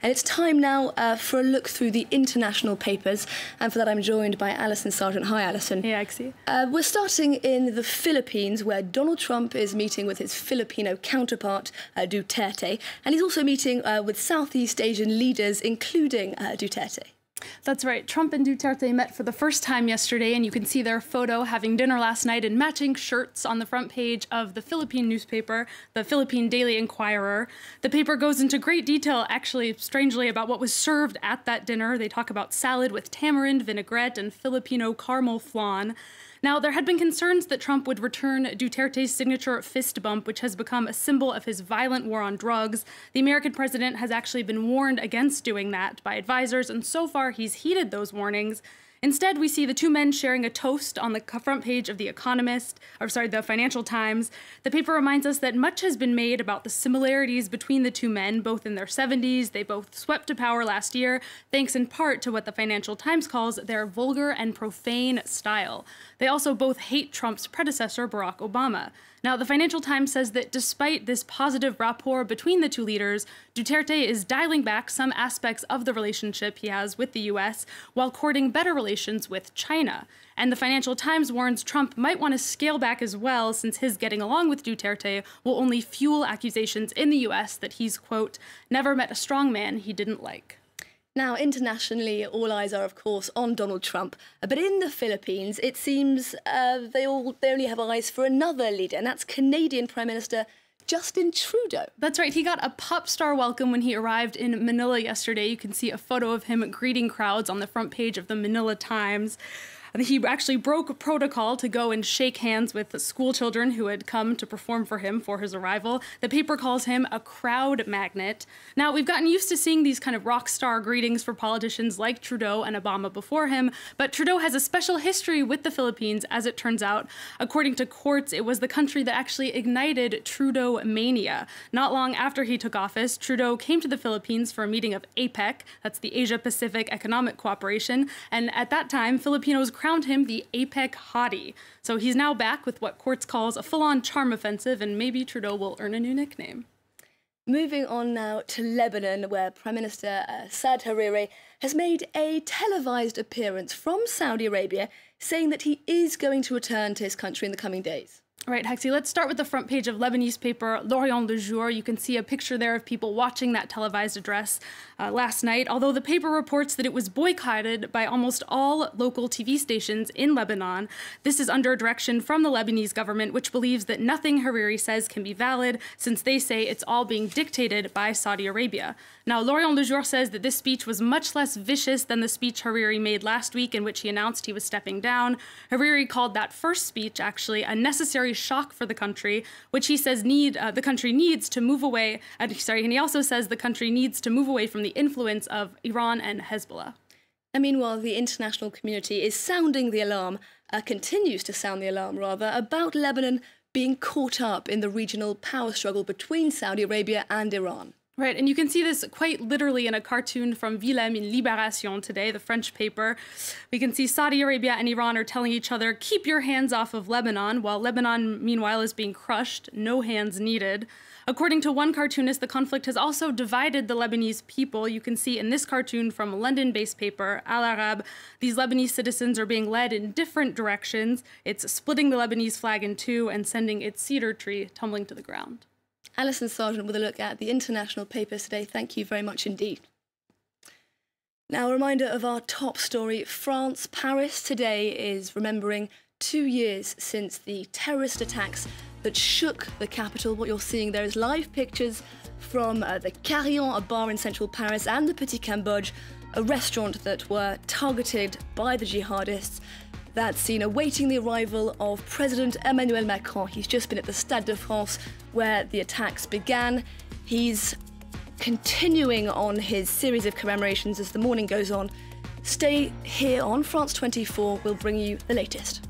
And it's time now for a look through the international papers. And for that, I'm joined by Alison Sargent. Hi, Alison. Hey, Axie. We're starting in the Philippines, where Donald Trump is meeting with his Filipino counterpart, Duterte. And he's also meeting with Southeast Asian leaders, including Duterte. That's right. Trump and Duterte met for the first time yesterday, and you can see their photo having dinner last night in matching shirts on the front page of the Philippine newspaper, the Philippine Daily Inquirer. The paper goes into great detail, actually, strangely, about what was served at that dinner. They talk about salad with tamarind, vinaigrette, and Filipino caramel flan. Now, there had been concerns that Trump would return Duterte's signature fist bump, which has become a symbol of his violent war on drugs. The American president has actually been warned against doing that by advisors, and so far he's heeded those warnings. Instead, we see the two men sharing a toast on the front page of the Financial Times. The paper reminds us that much has been made about the similarities between the two men, both in their 70s. They both swept to power last year, thanks in part to what the Financial Times calls their vulgar and profane style. They also both hate Trump's predecessor, Barack Obama. Now, the Financial Times says that despite this positive rapport between the two leaders, Duterte is dialing back some aspects of the relationship he has with the U.S. while courting better relations with China. And the Financial Times warns Trump might want to scale back as well, since his getting along with Duterte will only fuel accusations in the U.S. that he's, quote, never met a strong man he didn't like. Now, internationally, all eyes are, of course, on Donald Trump. But in the Philippines, it seems they only have eyes for another leader, and that's Canadian Prime Minister Justin Trudeau. That's right. He got a pop star welcome when he arrived in Manila yesterday. You can see a photo of him greeting crowds on the front page of the Manila Times. He actually broke protocol to go and shake hands with school children who had come to perform for him for his arrival. The paper calls him a crowd magnet. Now, we've gotten used to seeing these kind of rock star greetings for politicians like Trudeau and Obama before him, but Trudeau has a special history with the Philippines, as it turns out. According to courts, it was the country that actually ignited Trudeau mania. Not long after he took office, Trudeau came to the Philippines for a meeting of APEC, that's the Asia-Pacific Economic Cooperation, and at that time, Filipinos crowned him the APEC hottie. So he's now back with what courts calls a full-on charm offensive, and maybe Trudeau will earn a new nickname. Moving on now to Lebanon, where Prime Minister Saad Hariri has made a televised appearance from Saudi Arabia, saying that he is going to return to his country in the coming days. Right, Hexie, let's start with the front page of Lebanese paper L'Orient du Jour. You can see a picture there of people watching that televised address last night, although the paper reports that it was boycotted by almost all local TV stations in Lebanon. This is under direction from the Lebanese government, which believes that nothing Hariri says can be valid, since they say it's all being dictated by Saudi Arabia. Now, L'Orient du Jour says that this speech was much less vicious than the speech Hariri made last week, in which he announced he was stepping down. Hariri called that first speech, actually, a necessary shock for the country, which he says the country needs to move away. And he also says the country needs to move away from the influence of Iran and Hezbollah. And meanwhile, the international community is sounding the alarm, continues to sound the alarm, rather, about Lebanon being caught up in the regional power struggle between Saudi Arabia and Iran. Right, and you can see this quite literally in a cartoon from Willem in Libération today, the French paper. We can see Saudi Arabia and Iran are telling each other, keep your hands off of Lebanon, while Lebanon, meanwhile, is being crushed, no hands needed. According to one cartoonist, the conflict has also divided the Lebanese people. You can see in this cartoon from a London-based paper, Al Arab, these Lebanese citizens are being led in different directions. It's splitting the Lebanese flag in two and sending its cedar tree tumbling to the ground. Alison Sargent with a look at the international papers today. Thank you very much indeed. Now, a reminder of our top story. France, Paris today is remembering 2 years since the terrorist attacks that shook the capital. What you're seeing there is live pictures from the Carillon, a bar in central Paris, and the Petit Cambodge, a restaurant that were targeted by the jihadists. That scene awaiting the arrival of President Emmanuel Macron. He's just been at the Stade de France, where the attacks began. He's continuing on his series of commemorations as the morning goes on. Stay here on France 24. We'll bring you the latest.